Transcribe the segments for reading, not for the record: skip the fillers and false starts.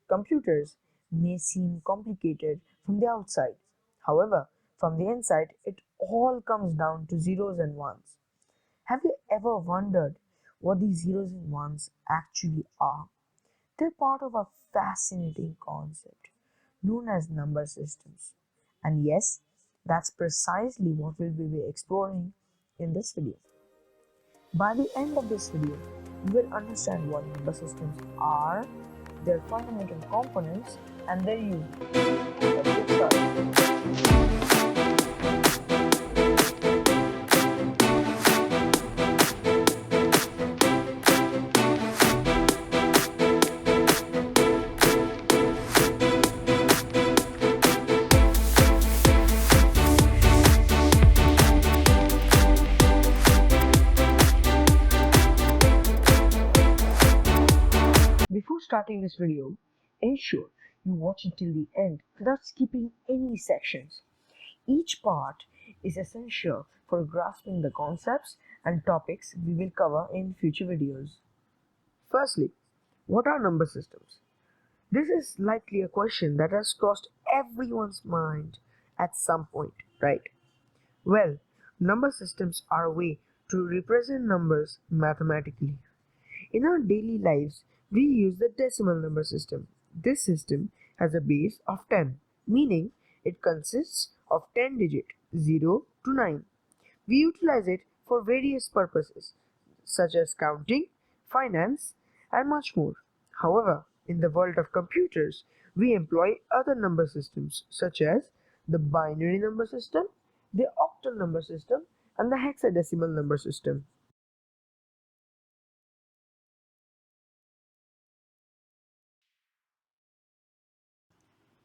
computers may seem complicated from the outside. However, from the inside, it all comes down to zeros and ones. Have you ever wondered what these zeros and ones actually are? They're part of a fascinating concept known as number systems. And yes, that's precisely what we'll be exploring in this video. By the end of this video, you will understand what number systems are, their fundamental components, and their use. Let's get started. Before starting this video, ensure you watch until the end without skipping any sections. Each part is essential for grasping the concepts and topics we will cover in future videos. Firstly, what are number systems? This is likely a question that has crossed everyone's mind at some point, right? Well, number systems are a way to represent numbers mathematically. In our daily lives, we use the decimal number system. This system has a base of 10, meaning it consists of 10 digits 0 to 9. We utilize it for various purposes, such as counting, finance, and much more. However, in the world of computers, we employ other number systems, such as the binary number system, the octal number system, and the hexadecimal number system.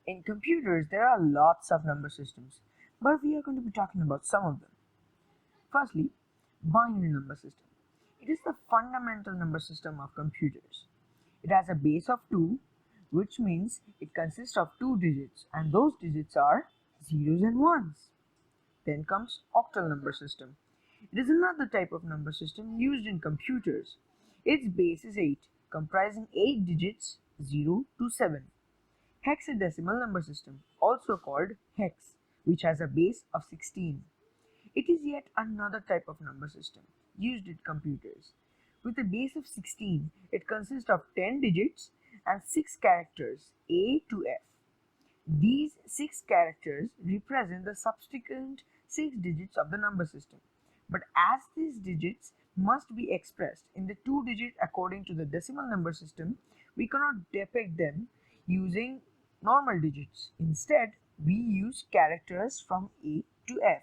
In computers, there are lots of number systems, but we are going to be talking about some of them. Firstly, binary number system. It is the fundamental number system of computers. It has a base of 2, which means it consists of 2 digits, and those digits are zeros and ones. Then comes octal number system. It is another type of number system used in computers. Its base is 8, comprising 8 digits 0 to 7. Hexadecimal number system, also called hex, which has a base of 16. It is yet another type of number system used in computers. With a base of 16, it consists of 10 digits and 6 characters A to F. These 6 characters represent the subsequent 6 digits of the number system. But as these digits must be expressed in the 2 digits according to the decimal number system, we cannot depict them using normal digits. Instead, we use characters from A to F.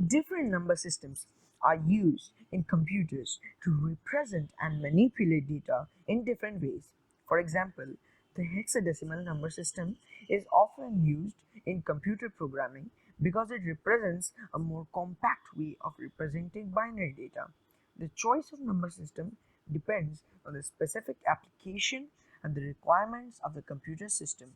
Different number systems are used in computers to represent and manipulate data in different ways. For example, the hexadecimal number system is often used in computer programming because it represents a more compact way of representing binary data. The choice of number system depends on the specific application and the requirements of the computer system.